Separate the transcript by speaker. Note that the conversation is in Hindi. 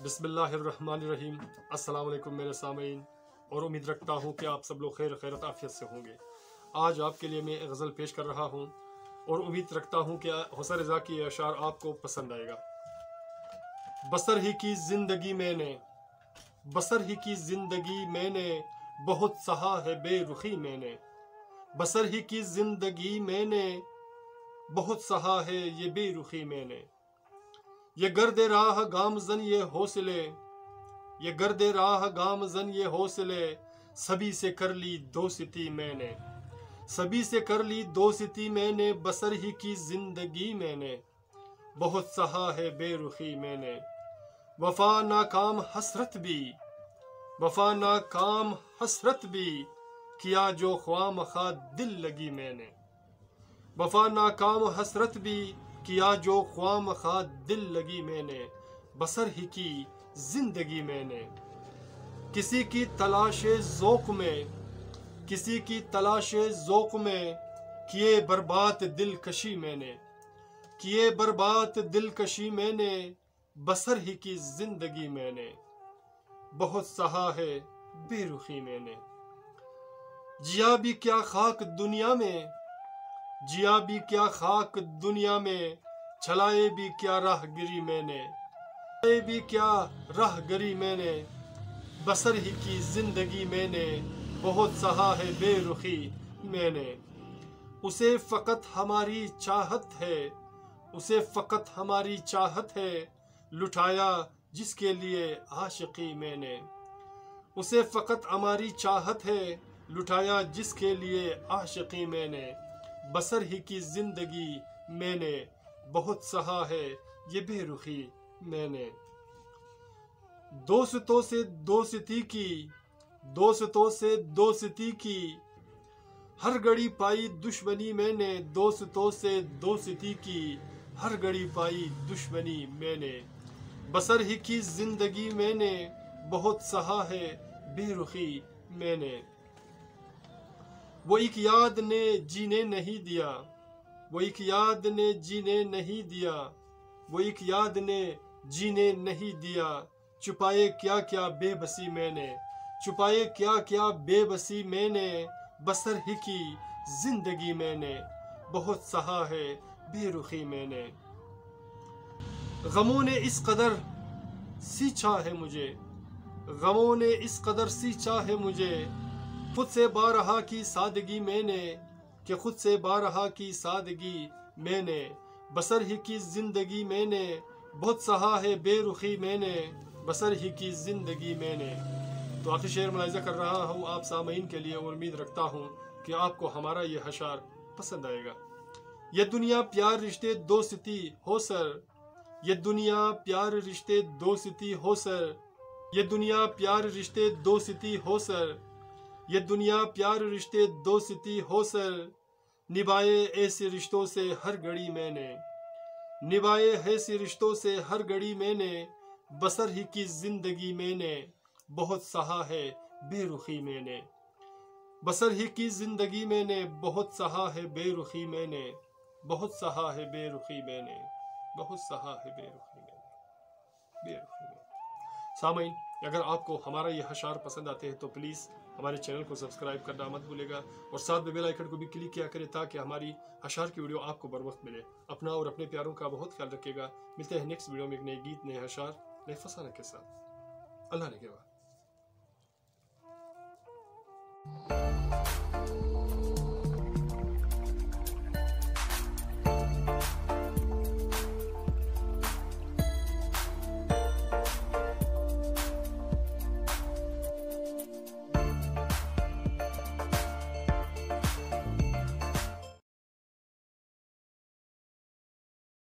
Speaker 1: बिस्मिल्लाहिर्रहमानिर्रहीम। अस्सलाम वालेकुम मेरे सामीन, और उम्मीद रखता हूँ कि आप सब लोग खैरत आफियत से होंगे। आज आपके लिए मैं एक गज़ल पेश कर रहा हूँ और उम्मीद रखता हूँ कि हुसैन रज़ा की अशार आपको पसंद आएगा। बसर ही की ज़िंदगी मैंने, बसर ही की ज़िंदगी मैंने, बहुत सहा है बेरुखी मैंने। बसर ही की ज़िंदगी मैंने, बहुत सहा है ये बेरुखी मैंने। ये गर्दे राह गामज़न ये हौसले, ये गर्दे राह गामज़न ये हौसले, सभी से कर ली दोस्ती मैंने, सभी से कर ली दोस्ती मैंने। बसर ही की ज़िंदगी मैंने, बहुत सहा है बेरुखी मैंने। वफा नाकाम हसरत भी, वफा नाकाम हसरत भी, किया जो ख्वामखा दिल लगी मैंने। वफा नाकाम हसरत भी, किया जो ख्वामखा दिल लगी मैंने। बसर ही की जिंदगी मैंने, किसी की तलाशे ज़ौक़ में, किसी की तलाशे ज़ौक़ में, किए बर्बाद दिलकशी मैंने, किए बर्बाद दिलकशी मैंने। बसर ही की जिंदगी मैंने, बहुत सहा है बेरुखी मैंने। जिया भी क्या खाक दुनिया में, जिया भी क्या खाक दुनिया में, चलाए भी क्या राहगिरी मैंने, चलाए भी क्या राहगिरी मैंने। बसर ही की जिंदगी मैंने, बहुत सहा है बेरुखी मैंने। उसे फ़कत हमारी चाहत है, उसे फ़कत हमारी चाहत है, लुटाया जिसके लिए आशिकी मैंने। उसे फ़कत हमारी चाहत है, लुटाया जिसके लिए आशिकी मैंने। बसर ही की ज़िंदगी मैंने, बहुत सहा है ये बेरुखी मैंने। दोस्तों से दोस्ती की, दोस्तों से दोस्ती की, हर घड़ी पाई दुश्मनी मैंने। दोस्तों से दोस्ती की, हर घड़ी पाई दुश्मनी मैंने। बसर ही की जिंदगी मैंने, बहुत सहा है बेरुखी मैंने। वो एक याद ने जीने नहीं दिया, वो एक याद ने जीने नहीं दिया, वो एक याद ने जीने नहीं दिया। छुपाए क्या क्या बेबसी मैंने, छुपाए क्या क्या बेबसी मैंने। बसर ही की जिंदगी मैंने, बहुत सहा है बेरुखी मैंने। गमों ने इस कदर सींचा है मुझे, गमों ने इस कदर सींचा है मुझे, खुद से बारहा की सादगी मैंने, कि खुद से बारहा की सादगी मैंने। बसर ही की जिंदगी मैंने, बहुत सहा है बेरुखी मैंने। बसर ही की जिंदगी मैंने। तो आखिर शेर मुलाहिज़ा कर रहा हूँ आप सामीन के लिए, और उम्मीद रखता हूँ कि आपको हमारा ये हशार पसंद आएगा। ये दुनिया प्यार रिश्ते दोस्ती हो सर, ये दुनिया प्यार रिश्ते दोस्ती हो सर, ये दुनिया प्यार रिश्ते दोस्ती हो सर, ये दुनिया प्यार रिश्ते दोस्ती हो सर। निभाए ऐसे रिश्तों से हर घड़ी मैंने, निभाए ऐसे रिश्तों से हर घड़ी मैंने। बसर ही की जिंदगी मैंने, बहुत सहा है बेरुखी मैंने। बसर ही की जिंदगी मैंने, बहुत सहा है बेरुखी मैंने, बहुत सहा है बेरुखी मैंने, बहुत सहा है बेरुखी मैंने, बेरुखी मैंने। सामीन, अगर आपको हमारा ये हशार पसंद आते हैं तो प्लीज़ हमारे चैनल को सब्सक्राइब करना मत भूलेगा, और साथ में बेल आइकन को भी क्लिक किया करें ताकि हमारी हशार की वीडियो आपको बर वक्त मिले। अपना और अपने प्यारों का बहुत ख्याल रखिएगा। मिलते हैं नेक्स्ट वीडियो में एक नए गीत, नए हशार, नए फसाने के साथ। अल्लाह ने के बाद।